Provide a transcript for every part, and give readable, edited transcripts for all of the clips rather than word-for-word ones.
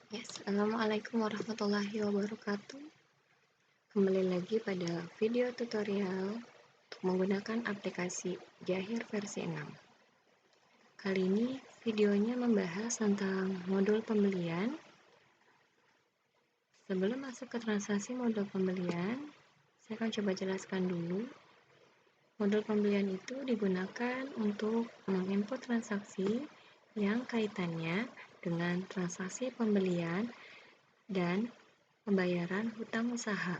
Ya, Assalamualaikum warahmatullahi wabarakatuh. Kembali lagi pada video tutorial untuk menggunakan aplikasi Jahir versi 6. Kali ini videonya membahas tentang modul pembelian. Sebelum masuk ke transaksi modul pembelian, saya akan coba jelaskan dulu. Modul pembelian itu digunakan untuk menginput transaksi yang kaitannya dengan transaksi pembelian dan pembayaran hutang usaha.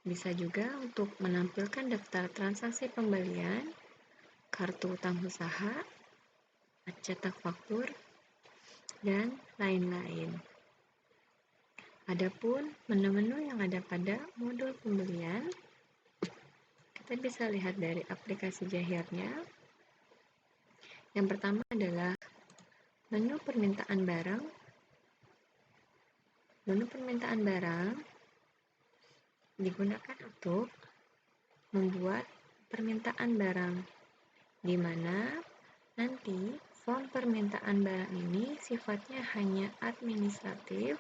Bisa juga untuk menampilkan daftar transaksi pembelian, kartu hutang usaha, cetak faktur, dan lain-lain. Adapun menu-menu yang ada pada modul pembelian, kita bisa lihat dari aplikasi Jahirnya. Yang pertama adalah menu permintaan barang. Menu permintaan barang digunakan untuk membuat permintaan barang, di mana nanti form permintaan barang ini sifatnya hanya administratif,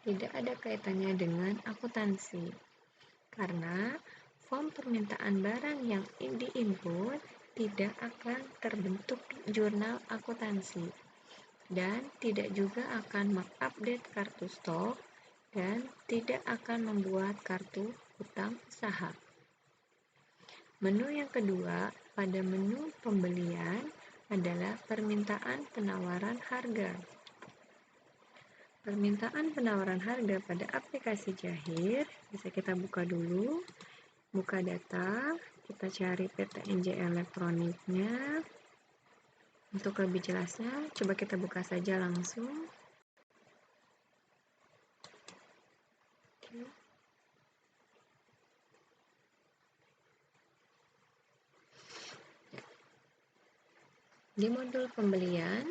tidak ada kaitannya dengan akuntansi. Karena form permintaan barang yang di-input tidak akan terbentuk jurnal akuntansi dan tidak juga akan mengupdate kartu stok dan tidak akan membuat kartu hutang usaha. Menu yang kedua pada menu pembelian adalah permintaan penawaran harga. Permintaan penawaran harga pada aplikasi Jahir, bisa kita buka dulu, buka data, kita cari PTNJ elektroniknya. Untuk lebih jelasnya, coba kita buka saja langsung. Oke. Di modul pembelian,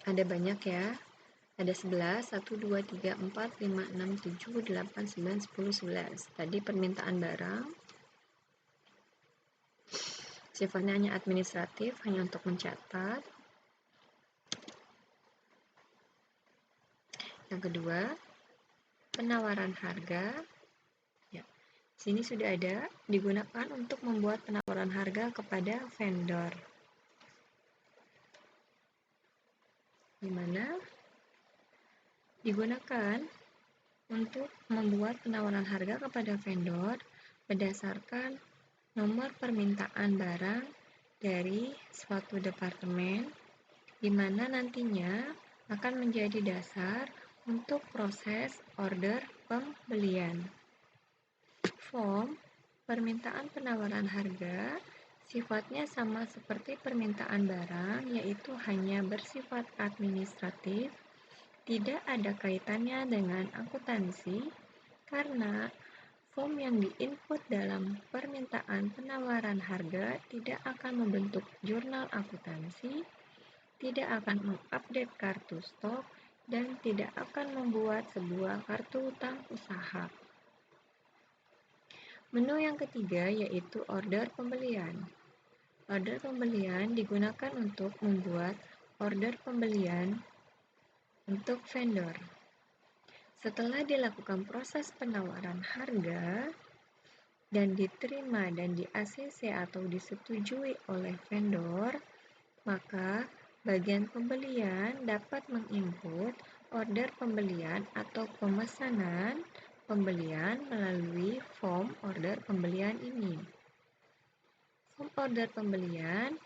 ada banyak ya. Ada 11, 1, 2, 3, 4, 5, 6, 7, 8, 9, 10, 11. Tadi permintaan barang. Sifatnya hanya administratif, hanya untuk mencatat. Yang kedua, penawaran harga. Ya, sini sudah ada, digunakan untuk membuat penawaran harga kepada vendor. Di mana digunakan untuk membuat penawaran harga kepada vendor berdasarkan nomor permintaan barang dari suatu departemen, di mana nantinya akan menjadi dasar untuk proses order pembelian. Form permintaan penawaran harga sifatnya sama seperti permintaan barang, yaitu hanya bersifat administratif, tidak ada kaitannya dengan akuntansi, karena form yang diinput dalam permintaan penawaran harga tidak akan membentuk jurnal akuntansi, tidak akan mengupdate kartu stok, dan tidak akan membuat sebuah kartu hutang usaha. Menu yang ketiga yaitu order pembelian. Order pembelian digunakan untuk membuat order pembelian untuk vendor. Setelah dilakukan proses penawaran harga dan diterima dan di-ACC atau disetujui oleh vendor, maka bagian pembelian dapat menginput order pembelian atau pemesanan pembelian melalui form order pembelian ini. Form order pembelian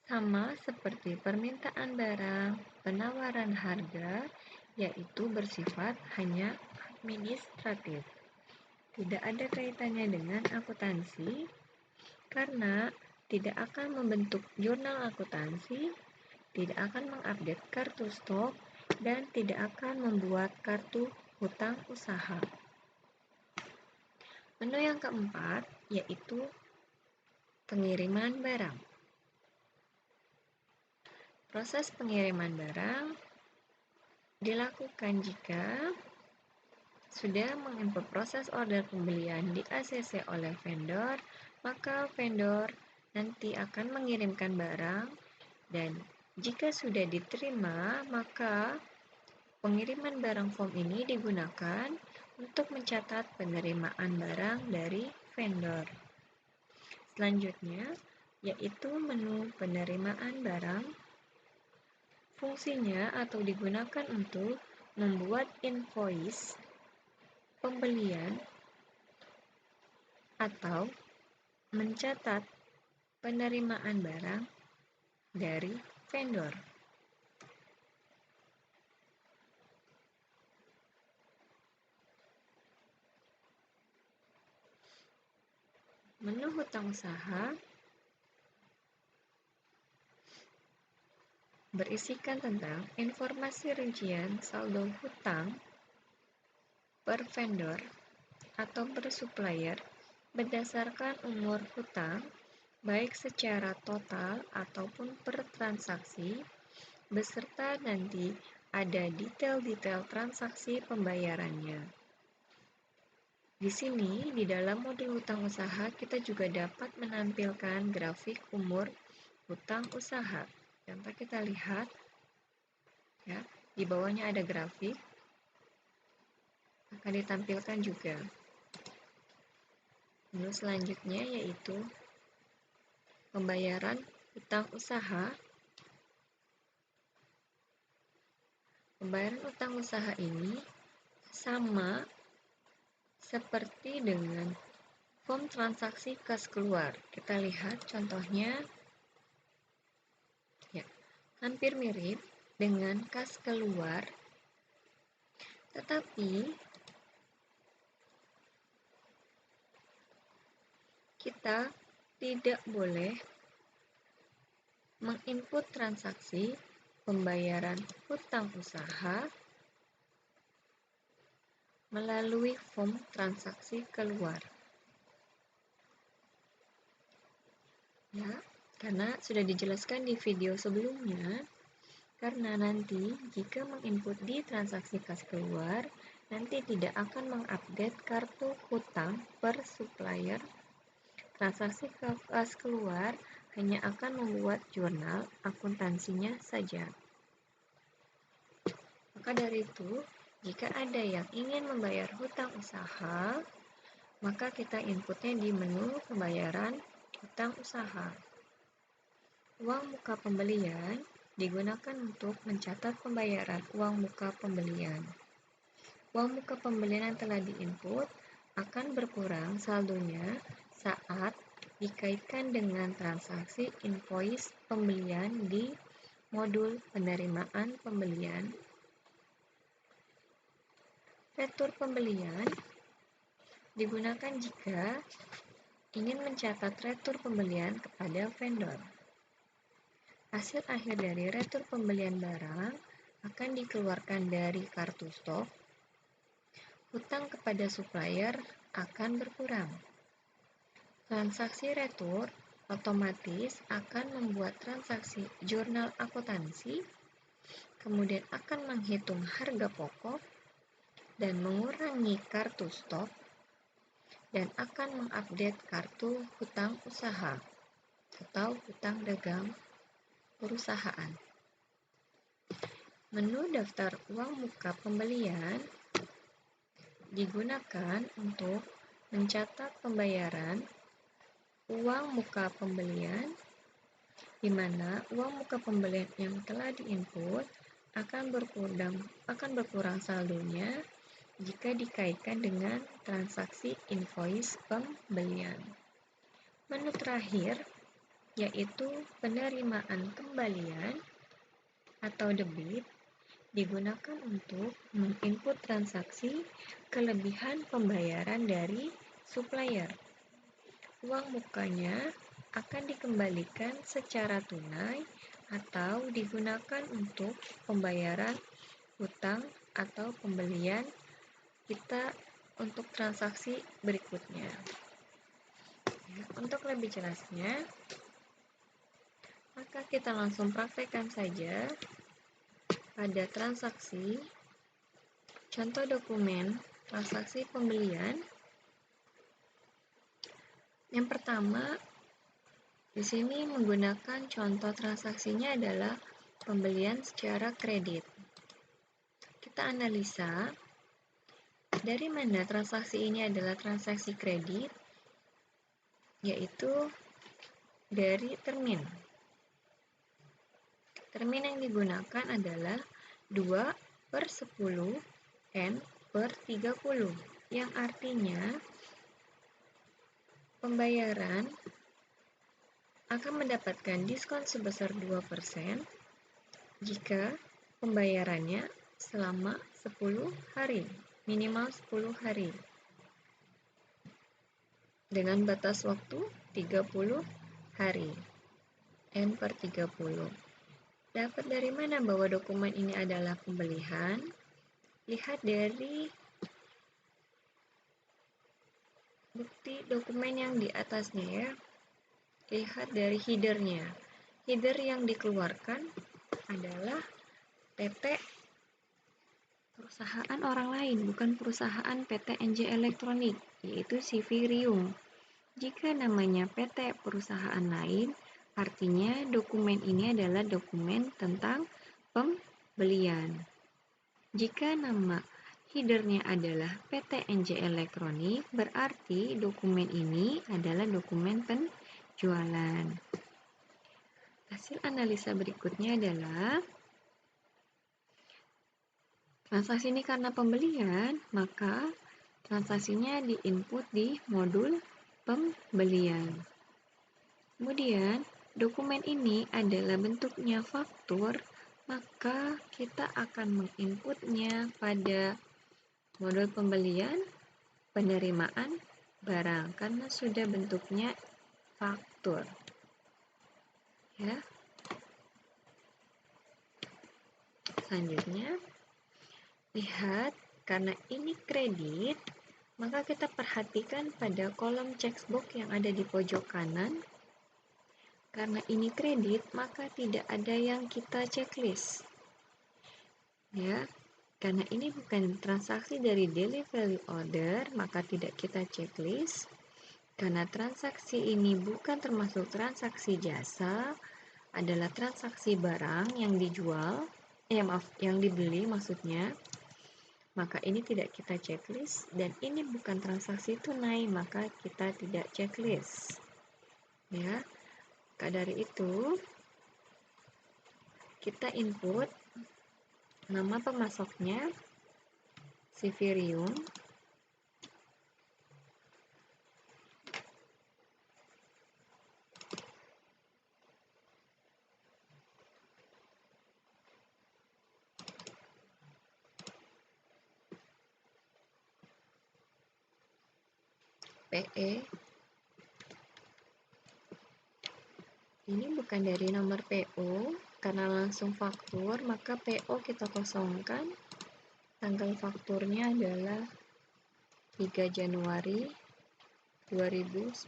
sama seperti permintaan barang, penawaran harga, yaitu bersifat hanya administratif. Tidak ada kaitannya dengan akuntansi, karena tidak akan membentuk jurnal akuntansi, tidak akan mengupdate kartu stok, dan tidak akan membuat kartu hutang usaha. Menu yang keempat yaitu pengiriman barang. Proses pengiriman barang dilakukan jika sudah menginput proses order pembelian di ACC oleh vendor, maka vendor nanti akan mengirimkan barang dan Jika sudah diterima, maka pengiriman barang form ini digunakan untuk mencatat penerimaan barang dari vendor. Selanjutnya, yaitu menu penerimaan barang. Fungsinya atau digunakan untuk membuat invoice pembelian atau mencatat penerimaan barang dari vendor. Menu hutang usaha berisikan tentang informasi rincian saldo hutang per vendor atau per supplier berdasarkan umur hutang, baik secara total ataupun per transaksi, beserta nanti ada detail-detail transaksi pembayarannya. Di sini, di dalam modul hutang usaha, kita juga dapat menampilkan grafik umur hutang usaha. Contoh kita lihat, ya, di bawahnya ada grafik, akan ditampilkan juga. Menu selanjutnya yaitu pembayaran hutang usaha. Pembayaran hutang usaha ini sama seperti dengan form transaksi kas keluar. Kita lihat contohnya, ya, hampir mirip dengan kas keluar, tetapi kita tidak boleh menginput transaksi pembayaran hutang usaha melalui form transaksi keluar. Ya, karena sudah dijelaskan di video sebelumnya, karena nanti jika menginput di transaksi kas keluar, nanti tidak akan mengupdate kartu hutang per supplier. Transaksi kas keluar hanya akan membuat jurnal akuntansinya saja. Maka dari itu, jika ada yang ingin membayar hutang usaha, maka kita inputnya di menu pembayaran hutang usaha. Uang muka pembelian digunakan untuk mencatat pembayaran uang muka pembelian. Uang muka pembelian yang telah diinput akan berkurang saldonya saat dikaitkan dengan transaksi invoice pembelian di modul penerimaan pembelian. Retur pembelian digunakan jika ingin mencatat retur pembelian kepada vendor. Hasil akhir dari retur pembelian barang akan dikeluarkan dari kartu stok. Hutang kepada supplier akan berkurang. Transaksi retur otomatis akan membuat transaksi jurnal akuntansi, kemudian akan menghitung harga pokok dan mengurangi kartu stok, dan akan mengupdate kartu hutang usaha atau hutang dagang perusahaan. Menu daftar uang muka pembelian digunakan untuk mencatat pembayaran uang muka pembelian, di mana uang muka pembelian yang telah diinput akan berkurang saldonya jika dikaitkan dengan transaksi invoice pembelian. Menu terakhir yaitu penerimaan kembalian atau debit digunakan untuk menginput transaksi kelebihan pembayaran dari supplier. Uang mukanya akan dikembalikan secara tunai atau digunakan untuk pembayaran hutang atau pembelian kita untuk transaksi berikutnya. Untuk lebih jelasnya, maka kita langsung praktekkan saja pada transaksi. Contoh dokumen transaksi pembelian. Yang pertama, di sini menggunakan contoh transaksinya adalah pembelian secara kredit. Kita analisa dari mana transaksi ini adalah transaksi kredit, yaitu dari termin. Termin yang digunakan adalah 2/10 N/30, yang artinya pembayaran akan mendapatkan diskon sebesar 2% jika pembayarannya selama 10 hari, minimal 10 hari, dengan batas waktu 30 hari, N/30. Dapat dari mana bahwa dokumen ini adalah pembelian? Lihat dari bukti dokumen yang di atasnya ya. Lihat dari headernya. Header yang dikeluarkan adalah PT perusahaan orang lain, bukan perusahaan PT NJ Elektronik, yaitu Sivirium. Jika namanya PT perusahaan lain, artinya dokumen ini adalah dokumen tentang pembelian. Jika nama headernya adalah PT NJ Elektronik, berarti dokumen ini adalah dokumen penjualan. Hasil analisa berikutnya adalah transaksi ini karena pembelian, maka transaksinya diinput di modul pembelian. Kemudian, dokumen ini adalah bentuknya faktur, maka kita akan menginputnya pada modul pembelian penerimaan barang karena sudah bentuknya faktur. Ya. Selanjutnya, lihat karena ini kredit, maka kita perhatikan pada kolom checkbox yang ada di pojok kanan. Karena ini kredit, maka tidak ada yang kita checklist. Ya, karena ini bukan transaksi dari daily value order, maka tidak kita checklist. Karena transaksi ini bukan termasuk transaksi jasa, adalah transaksi barang yang dijual, yang dibeli maksudnya, maka ini tidak kita checklist. Dan ini bukan transaksi tunai, maka kita tidak checklist. Ya. Maka dari itu, kita input nama pemasoknya, Sivirium, PE. Ini bukan dari nomor PO, karena langsung faktur, maka PO kita kosongkan. Tanggal fakturnya adalah 3 Januari 2019.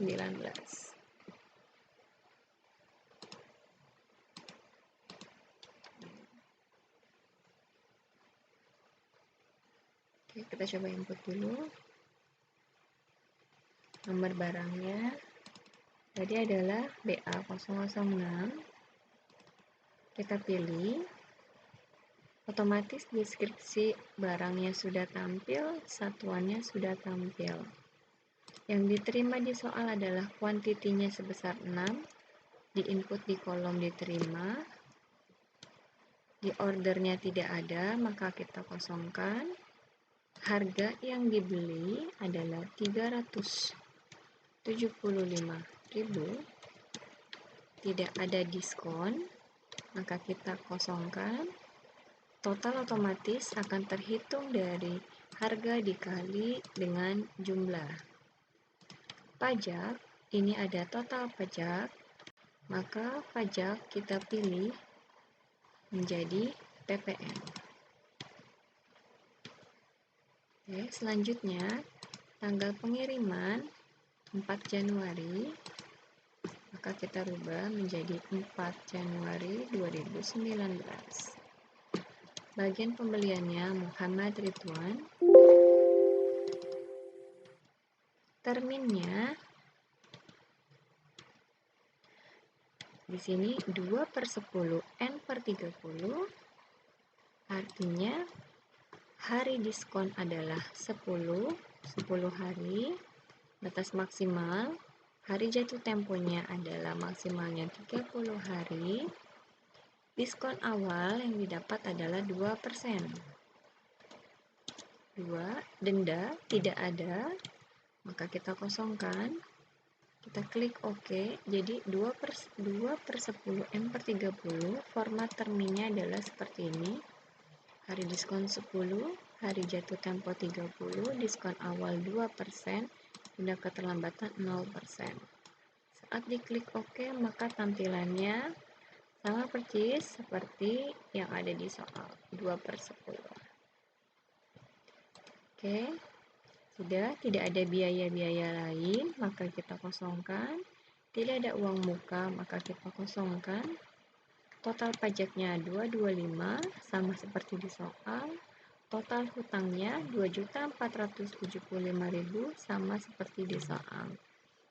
Oke, kita coba input dulu. Nomor barangnya tadi adalah BA006. Kita pilih. Otomatis deskripsi barangnya sudah tampil, satuannya sudah tampil. Yang diterima di soal adalah kuantitinya sebesar 6, diinput di kolom diterima. Di ordernya tidak ada, maka kita kosongkan. Harga yang dibeli adalah 375.000. Tidak ada diskon, maka kita kosongkan. Total otomatis akan terhitung dari harga dikali dengan jumlah. Pajak, ini ada total pajak, maka pajak kita pilih menjadi PPN. Oke, selanjutnya tanggal pengiriman 4 Januari, maka kita rubah menjadi 4 Januari 2019. Bagian pembeliannya Muhammad Ridwan. Terminnya Di sini 2/10 N per 30, artinya hari diskon adalah 10 hari, batas maksimal, hari jatuh temponya adalah maksimalnya 30 hari, diskon awal yang didapat adalah 2%. 2, denda tidak ada, maka kita kosongkan. Kita klik OK. Jadi 2/10 M per 30, format terminnya adalah seperti ini. Hari diskon 10, hari jatuh tempo 30, diskon awal 2%, denda keterlambatan 0%. Saat diklik OK, maka tampilannya sama persis seperti yang ada di soal 2/10. Oke. Sudah, tidak ada biaya-biaya lain, maka kita kosongkan. Tidak ada uang muka, maka kita kosongkan. Total pajaknya 225, sama seperti di soal. Total hutangnya 2.475.000, sama seperti di soal.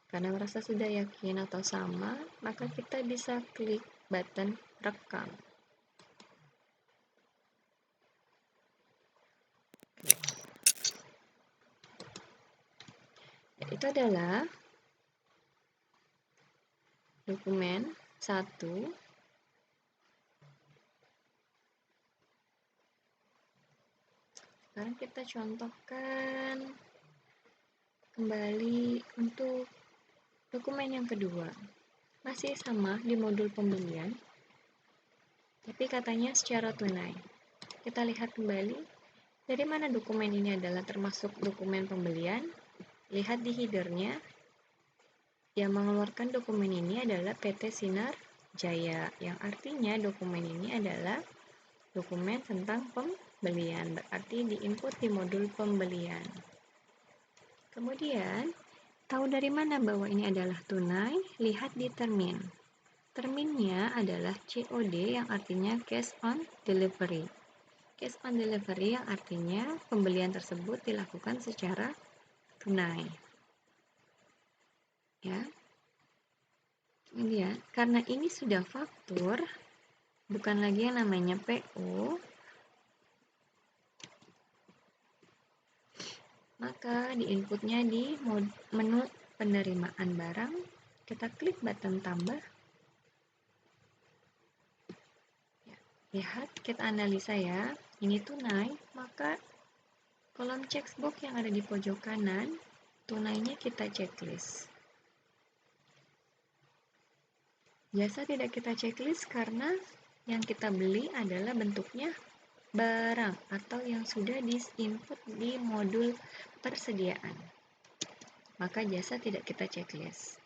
Karena merasa sudah yakin atau sama, maka kita bisa klik button rekam. Itu adalah dokumen 1. Sekarang kita contohkan kembali untuk dokumen yang kedua. Masih sama di modul pembelian, tapi katanya secara tunai. Kita lihat kembali, dari mana dokumen ini adalah termasuk dokumen pembelian. Lihat di headernya, yang mengeluarkan dokumen ini adalah PT Sinar Jaya, yang artinya dokumen ini adalah dokumen tentang pembelian, berarti diinput di modul pembelian. Kemudian, tahu dari mana bahwa ini adalah tunai? Lihat di termin. Terminnya adalah COD, yang artinya cash on delivery. Cash on delivery yang artinya pembelian tersebut dilakukan secara tunai. Ya. Kemudian, karena ini sudah faktur, bukan lagi yang namanya PO, maka di inputnya di menu penerimaan barang, kita klik button tambah. Lihat, kita analisa ya, ini tunai, maka kolom checkbox yang ada di pojok kanan, tunainya kita checklist. Biasa tidak kita checklist karena yang kita beli adalah bentuknya barang atau yang sudah di-input di modul persediaan. Maka jasa tidak kita checklist.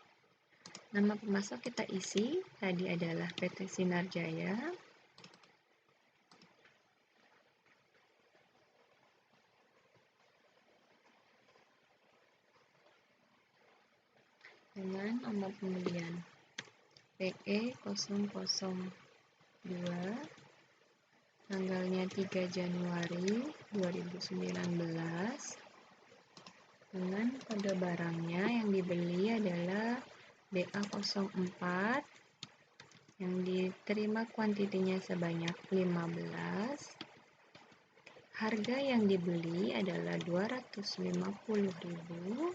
Nama pemasok kita isi, tadi adalah PT Sinar Jaya. Dengan nomor pembelian PE002, tanggalnya 3 Januari 2019, dengan kode barangnya yang dibeli adalah BA04, yang diterima kuantitinya sebanyak 15, harga yang dibeli adalah 250.000,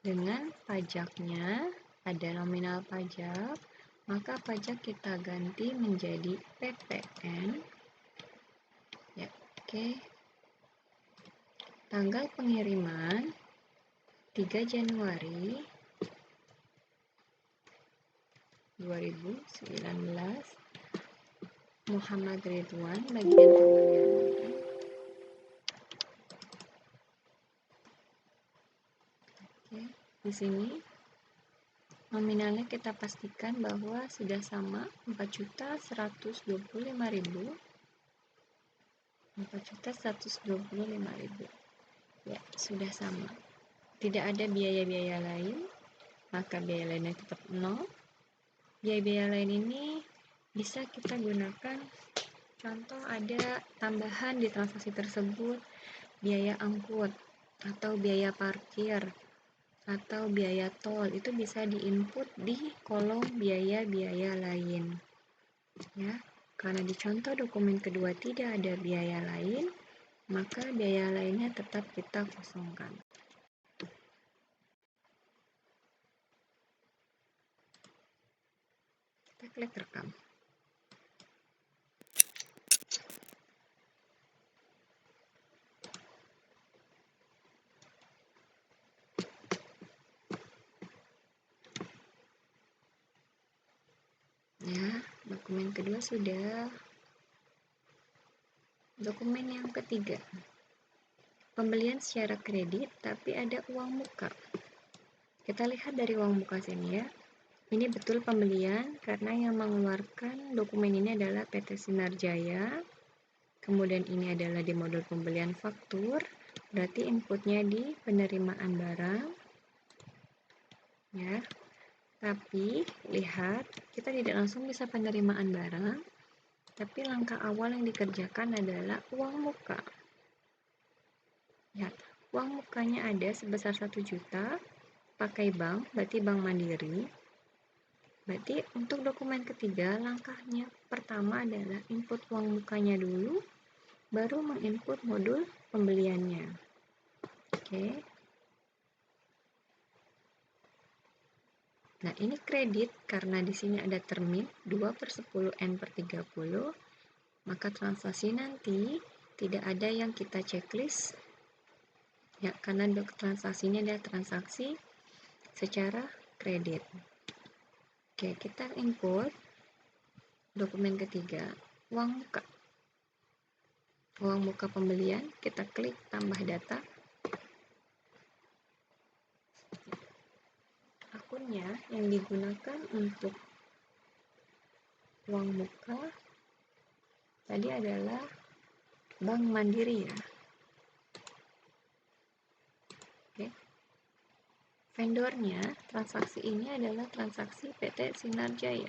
dengan pajaknya ada nominal pajak, maka pajak kita ganti menjadi PPN. Ya, oke. Tanggal pengiriman 3 Januari 2019, Muhammad Ridwan, bagian pembelian. Oke, di sini nominalnya kita pastikan bahwa sudah sama 4.125.000. 4.125.000. Ya, sudah sama. Tidak ada biaya-biaya lain, maka biaya lainnya tetap 0. Biaya-biaya lain ini bisa kita gunakan. Contoh ada tambahan di transaksi tersebut, biaya angkut atau biaya parkir atau biaya tol itu bisa diinput di kolom biaya-biaya lain ya. Karena di contoh dokumen kedua tidak ada biaya lain, maka biaya lainnya tetap kita kosongkan. Kita klik rekam. Ya, dokumen kedua sudah. Dokumen yang ketiga, pembelian secara kredit tapi ada uang muka. Kita lihat dari uang muka sini ya. Ini betul pembelian karena yang mengeluarkan dokumen ini adalah PT Sinar Jaya. Kemudian ini adalah di modul pembelian faktur, berarti inputnya di penerimaan barang. Ya. Tapi lihat, kita tidak langsung bisa penerimaan barang, tapi langkah awal yang dikerjakan adalah uang muka. Ya, uang mukanya ada sebesar 1 juta, pakai bank, berarti Bank Mandiri. Berarti untuk dokumen ketiga, langkahnya pertama adalah input uang mukanya dulu, baru menginput modul pembeliannya. Oke. Nah, ini kredit karena di sini ada termin 2/10N/30, maka transaksi nanti tidak ada yang kita checklist ya, karena transaksinya adalah transaksi secara kredit. Oke, kita input dokumen ketiga, uang muka. Uang muka pembelian, kita klik tambah data. Akunnya yang digunakan untuk uang muka tadi adalah Bank Mandiri ya. Oke. Vendornya, transaksi ini adalah transaksi PT Sinar Jaya.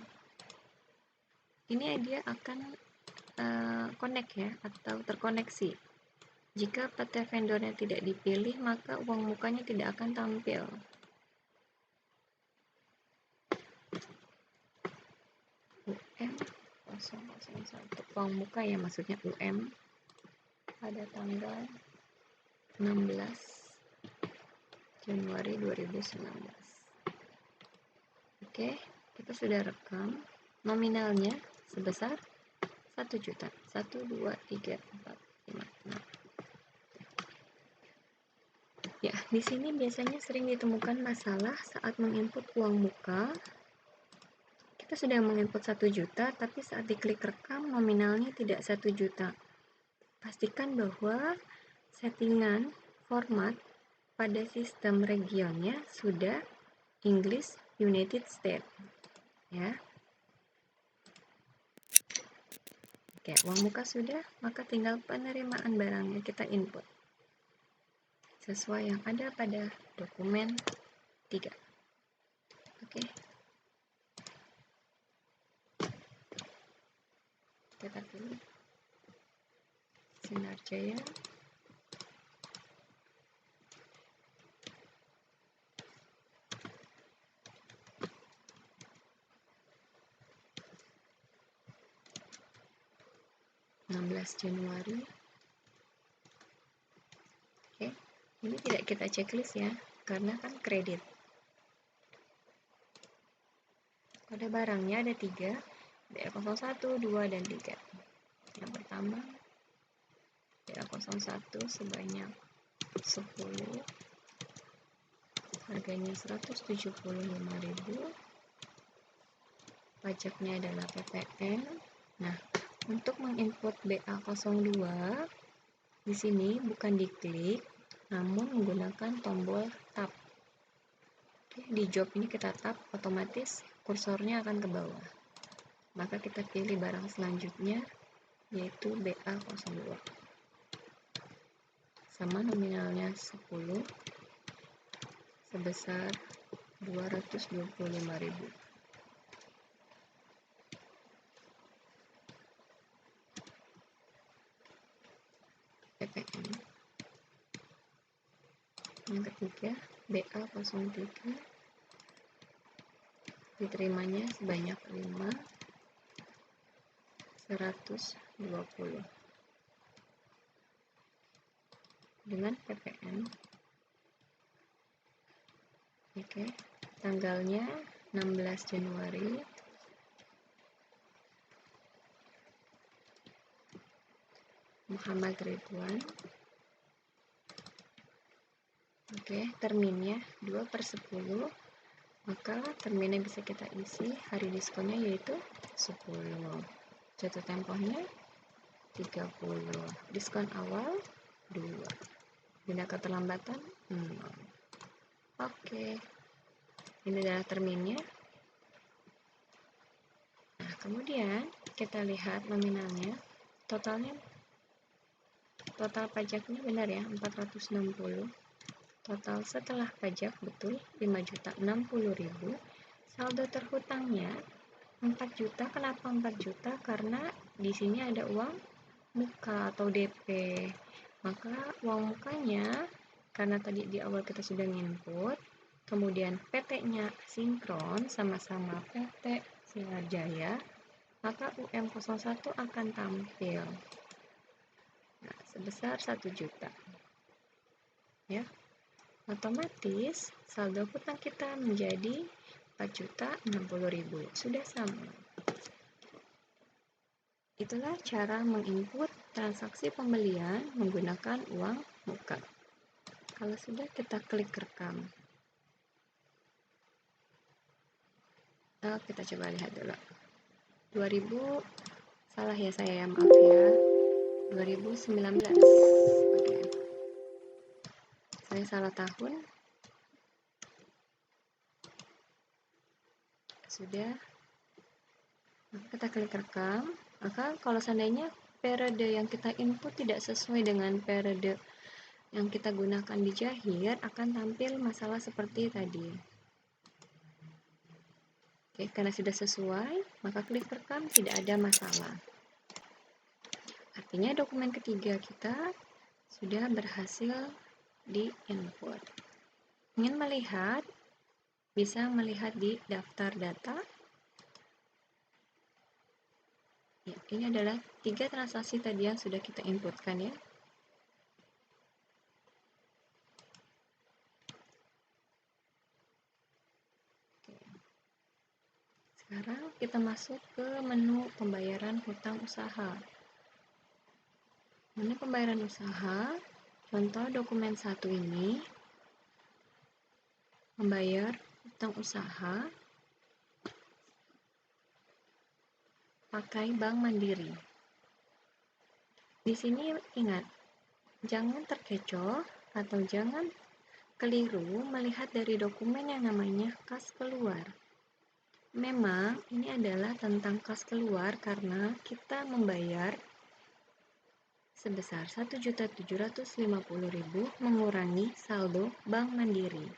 Ini dia akan connect ya, atau terkoneksi. Jika PT vendornya tidak dipilih, maka uang mukanya tidak akan tampil. UM001, uang muka ya, maksudnya UM pada tanggal 16 Januari 2019. Oke, kita sudah rekam. Nominalnya sebesar 1 juta. 1, 2, 3, 4, 5, 6. Ya, di sini biasanya sering ditemukan masalah saat menginput uang muka. Kita sudah menginput 1 juta, tapi saat diklik rekam nominalnya tidak 1 juta. Pastikan bahwa settingan format pada sistem regionnya sudah English United States ya. Oke, uang muka sudah, maka tinggal penerimaan barangnya kita input sesuai yang ada pada dokumen 3. Oke, kita pilih Sinar Jaya. Januari. Oke, ini tidak kita checklist ya, karena kan kredit. Pada barangnya ada 3, BA01, 2, dan 3. Yang pertama, BA01 sebanyak 10, harganya 175.000, pajaknya adalah PPN. Nah, untuk menginput BA02 di sini bukan diklik, namun menggunakan tombol tab. Oke, di job ini kita tab, otomatis kursornya akan ke bawah. Maka kita pilih barang selanjutnya, yaitu BA02. Sama nominalnya 10 sebesar 225.000. PPN. Yang ketiga, BA03 diterimanya sebanyak 5.120 dengan PPN. Oke, tanggalnya 16 Januari. Muhammad Ridwan. Oke, terminnya 2/10, maka terminnya bisa kita isi hari diskonnya yaitu 10, jatuh tempohnya 30, diskon awal 2, denda keterlambatan 0. Oke, ini adalah terminnya. Nah, kemudian kita lihat nominalnya, total pajaknya benar ya, 460. Total setelah pajak betul 5.060.000. Saldo terhutangnya 4 juta. Kenapa 4 juta? Karena di sini ada uang muka atau DP. Maka uang mukanya, karena tadi di awal kita sudah input, kemudian PT-nya sinkron sama-sama PT Sinar Jaya, maka UM01 akan tampil. Nah, sebesar 1 juta. Ya. Otomatis saldo hutang kita menjadi 4.060.000. Sudah sama. Itulah cara menginput transaksi pembelian menggunakan uang muka. Kalau sudah, kita klik rekam. Kita coba lihat dulu. 2000, salah ya saya, maaf ya. 2019. Oke. Saya salah tahun. Sudah. Kita klik rekam. Maka kalau seandainya periode yang kita input tidak sesuai dengan periode yang kita gunakan di Jahir, akan tampil masalah seperti tadi. Oke, karena sudah sesuai, maka klik rekam, tidak ada masalah. Artinya dokumen ketiga kita sudah berhasil di input. Ingin melihat, bisa melihat di daftar data. Ya, ini adalah 3 transaksi tadi yang sudah kita inputkan ya. Sekarang kita masuk ke menu pembayaran hutang usaha. Menu pembayaran usaha, contoh dokumen 1 ini, membayar hutang usaha pakai Bank Mandiri. Di sini ingat, jangan terkecoh atau jangan keliru melihat dari dokumen yang namanya kas keluar. Memang ini adalah tentang kas keluar karena kita membayar sebesar 1.750.000 mengurangi saldo Bank Mandiri.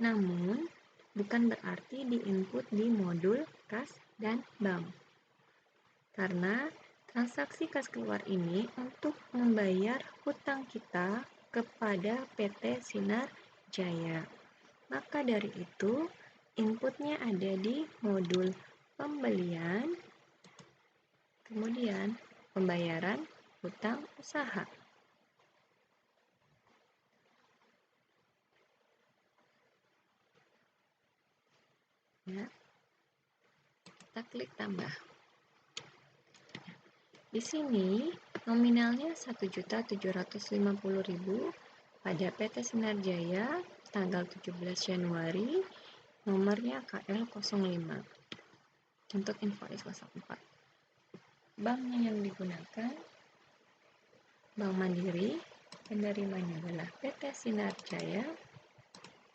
Namun, bukan berarti diinput di modul kas dan bank. Karena transaksi kas keluar ini untuk membayar hutang kita kepada PT Sinar Jaya. Maka dari itu, inputnya ada di modul pembelian, kemudian pembayaran hutang usaha. Ya, kita klik tambah. Di sini nominalnya 1.750.000 pada PT Sinar Jaya tanggal 17 Januari, nomornya KL05 untuk invoice 04. Banknya yang digunakan Bank Mandiri, penerimanya adalah PT Sinar Jaya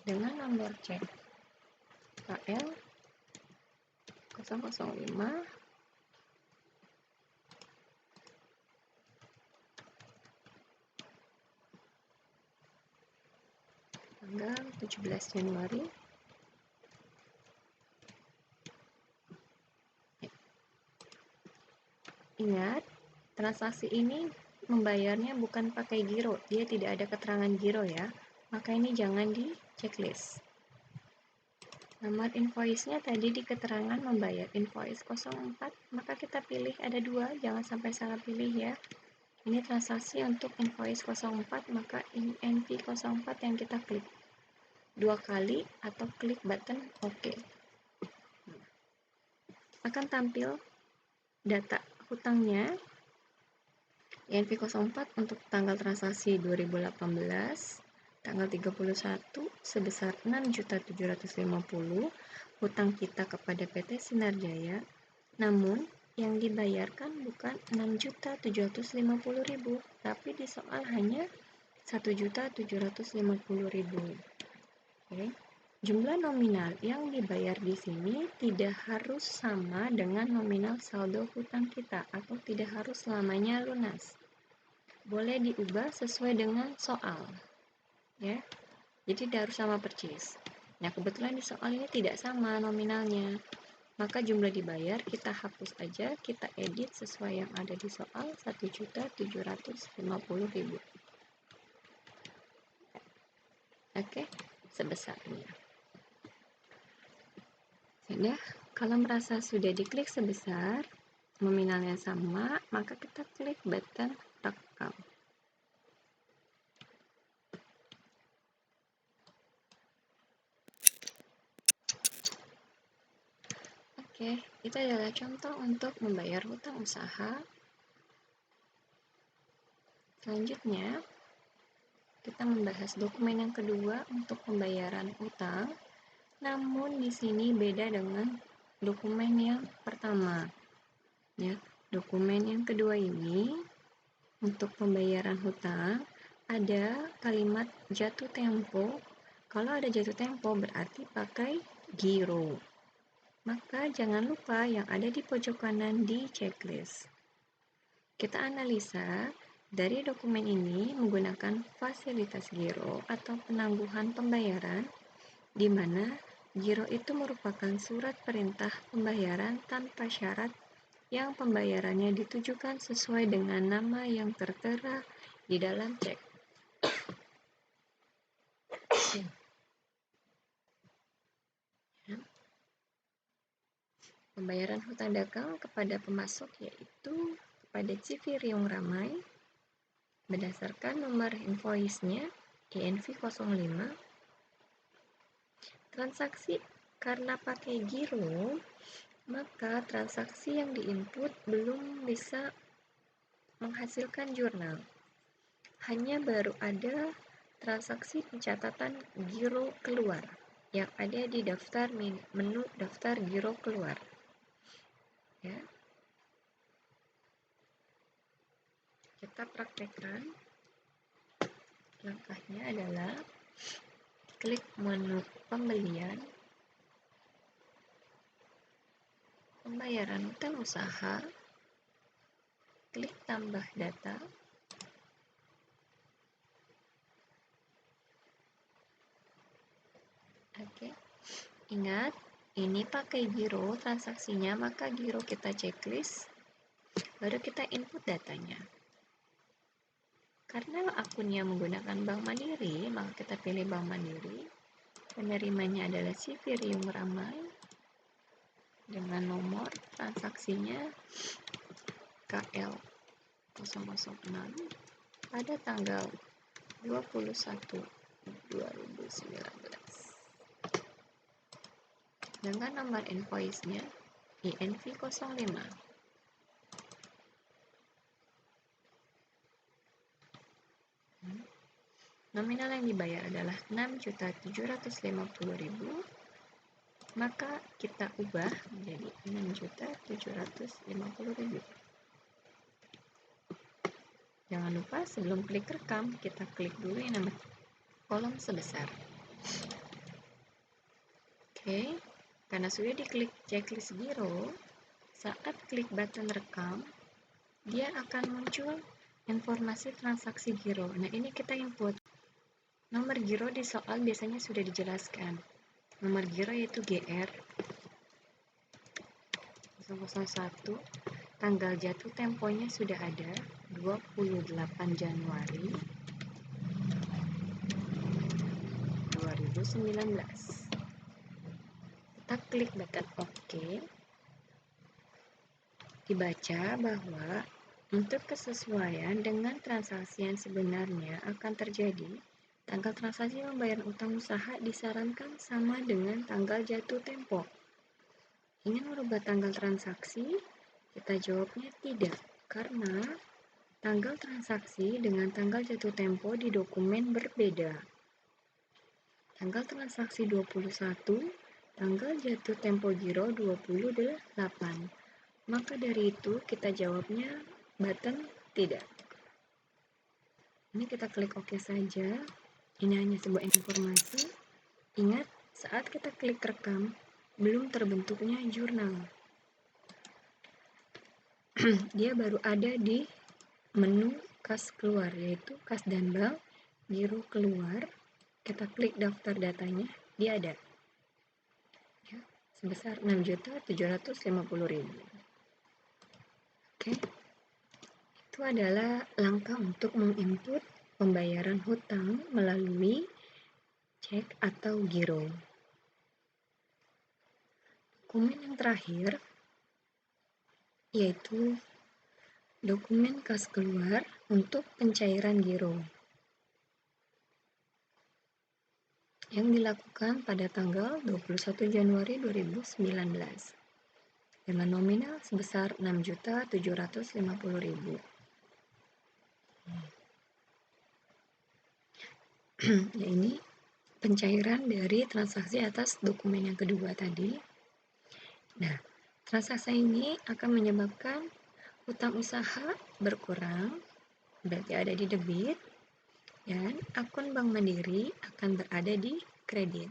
dengan nomor cek KL005 tanggal 17 Januari. Ingat, transaksi ini membayarnya bukan pakai giro, dia tidak ada keterangan giro ya. maka ini jangan di checklist. Nomor invoice-nya tadi di keterangan membayar invoice 04, maka kita pilih ada 2, jangan sampai salah pilih ya. Ini transaksi untuk invoice 04, maka INV 04 yang kita klik 2 kali atau klik button OK. Akan tampil data hutangnya INV 04 untuk tanggal transaksi 2018 tanggal 31 sebesar 6.750 hutang kita kepada PT Sinar Jaya, namun yang dibayarkan bukan 6.750.000, tapi di soal hanya 1.750.000. Oke. Jumlah nominal yang dibayar di sini tidak harus sama dengan nominal saldo hutang kita atau tidak harus selamanya lunas. Boleh diubah sesuai dengan soal. Ya. Jadi tidak harus sama persis. Nah, kebetulan di soal ini tidak sama nominalnya. Maka jumlah dibayar kita hapus aja, kita edit sesuai yang ada di soal 1.750.000. Oke, sebesarnya. Sudah, kalau merasa sudah diklik sebesar, nominalnya sama, maka kita klik button rekam. Oke, itu adalah contoh untuk membayar hutang usaha. Selanjutnya, kita membahas dokumen yang kedua untuk pembayaran utang. Namun di sini beda dengan dokumen yang pertama. Ya, dokumen yang kedua ini untuk pembayaran hutang ada kalimat jatuh tempo. Kalau ada jatuh tempo berarti pakai giro. Maka jangan lupa yang ada di pojok kanan di checklist. Kita analisa dari dokumen ini menggunakan fasilitas giro atau penangguhan pembayaran, di mana giro itu merupakan surat perintah pembayaran tanpa syarat yang pembayarannya ditujukan sesuai dengan nama yang tertera di dalam cek. Pembayaran hutang dagang kepada pemasok yaitu kepada CV Riung Ramai berdasarkan nomor invoice-nya INV 05. Transaksi karena pakai giro, maka transaksi yang diinput belum bisa menghasilkan jurnal. Hanya baru ada transaksi pencatatan giro keluar yang ada di daftar menu daftar giro keluar. Ya. Kita praktekkan. Langkahnya adalah klik menu pembelian, pembayaran hutang usaha, klik tambah data, oke. Ingat, ini pakai giro transaksinya, maka giro kita checklist, baru kita input datanya. Karena akunnya menggunakan Bank Mandiri, maka kita pilih Bank Mandiri. Penerimanya adalah CV Riung Ramai dengan nomor transaksinya KL 006 pada tanggal 21/2019 dengan nomor invoice-nya INV 05. Nominal yang dibayar adalah 6.750.000, maka kita ubah menjadi 6.750.000. Jangan lupa sebelum klik rekam, kita klik dulu yang nama kolom sebesar. Oke, karena sudah diklik checklist giro, saat klik button rekam, dia akan muncul informasi transaksi giro. Nah, ini kita input. Nomor giro di soal biasanya sudah dijelaskan. Nomor giro yaitu GR 001. Tanggal jatuh temponya sudah ada, 28 Januari. 2019. Kita klik button OK. Dibaca bahwa untuk kesesuaian dengan transaksi yang sebenarnya akan terjadi, tanggal transaksi pembayaran utang usaha disarankan sama dengan tanggal jatuh tempo. Ingin merubah tanggal transaksi? Kita jawabnya tidak, karena tanggal transaksi dengan tanggal jatuh tempo di dokumen berbeda. Tanggal transaksi 21, tanggal jatuh tempo giro 28. Maka dari itu kita jawabnya button tidak. Ini kita klik OK saja. Ini hanya sebuah informasi. Ingat, saat kita klik rekam, belum terbentuknya jurnal. Dia baru ada di menu kas keluar, yaitu kas dan bank, giro keluar. Kita klik daftar datanya, dia ada. Ya, sebesar 6.750.000. Oke. Itu adalah langkah untuk menginput pembayaran hutang melalui cek atau giro. Dokumen yang terakhir yaitu dokumen kas keluar untuk pencairan giro yang dilakukan pada tanggal 21 Januari 2019 dengan nominal sebesar 6.750.000. Ya, ini pencairan dari transaksi atas dokumen yang kedua tadi. Nah, transaksi ini akan menyebabkan hutang usaha berkurang, berarti ada di debit, dan akun Bank Mandiri akan berada di kredit.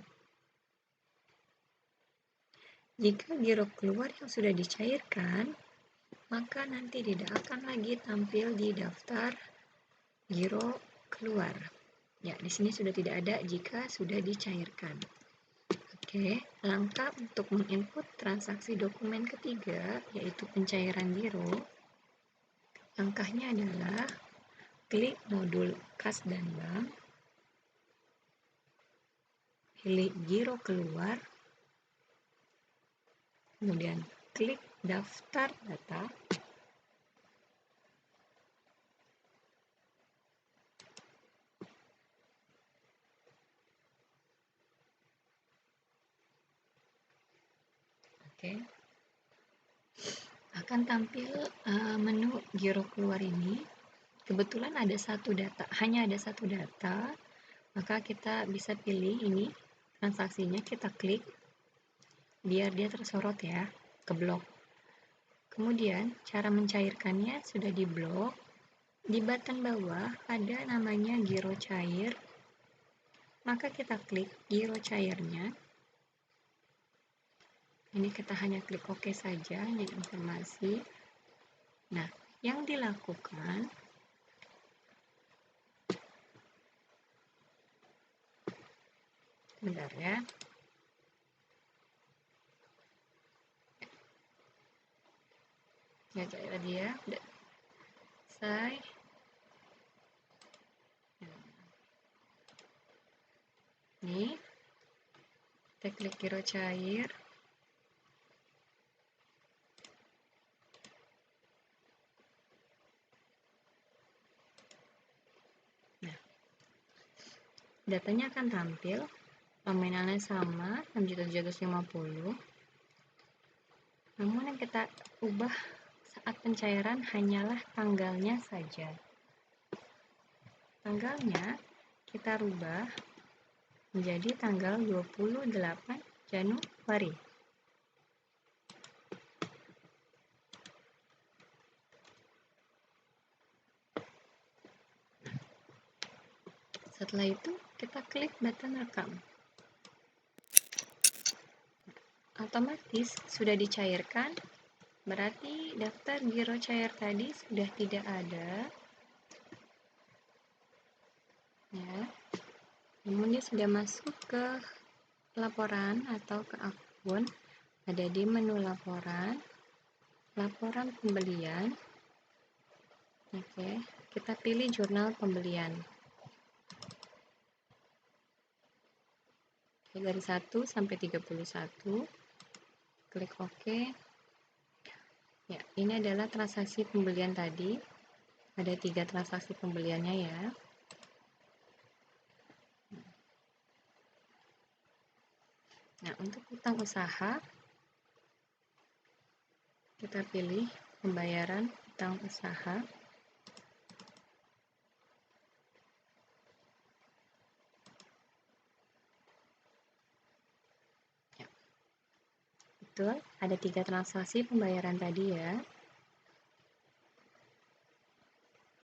Jika giro keluar yang sudah dicairkan, maka nanti tidak akan lagi tampil di daftar giro keluar. Ya, di sini sudah tidak ada jika sudah dicairkan. Oke, langkah untuk menginput transaksi dokumen ketiga, yaitu pencairan giro. Langkahnya adalah klik modul kas dan bank, pilih giro keluar, kemudian klik daftar data, oke, akan tampil menu giro keluar ini. Kebetulan ada satu data, hanya ada satu data, maka kita bisa pilih ini transaksinya, kita klik biar dia tersorot ya ke blok. Kemudian cara mencairkannya sudah di blok. Di button bawah ada namanya giro cair, maka kita klik giro cairnya. Ini kita hanya klik OK saja, hanya informasi. Nah, yang dilakukan bentar ya. Ya, cair tadi ya, udah selesai. Nih, kita klik giro cair. Nah, datanya akan tampil, nominalnya sama, 6.750.000. Namun yang kita ubah saat pencairan hanyalah tanggalnya saja. Tanggalnya kita rubah menjadi tanggal 28 Januari. Setelah itu kita klik button rekam. Otomatis sudah dicairkan, berarti daftar giro cair tadi sudah tidak ada. Ya. Namun dia sudah masuk ke laporan atau ke akun, ada di menu laporan, laporan pembelian. Oke, kita pilih jurnal pembelian. dari 1 sampai 31, klik OK. Ya, ini adalah transaksi pembelian tadi. Ada 3 transaksi pembeliannya ya. Nah, untuk utang usaha, kita pilih pembayaran utang usaha. Ya. Betul, ada 3 transaksi pembayaran tadi ya.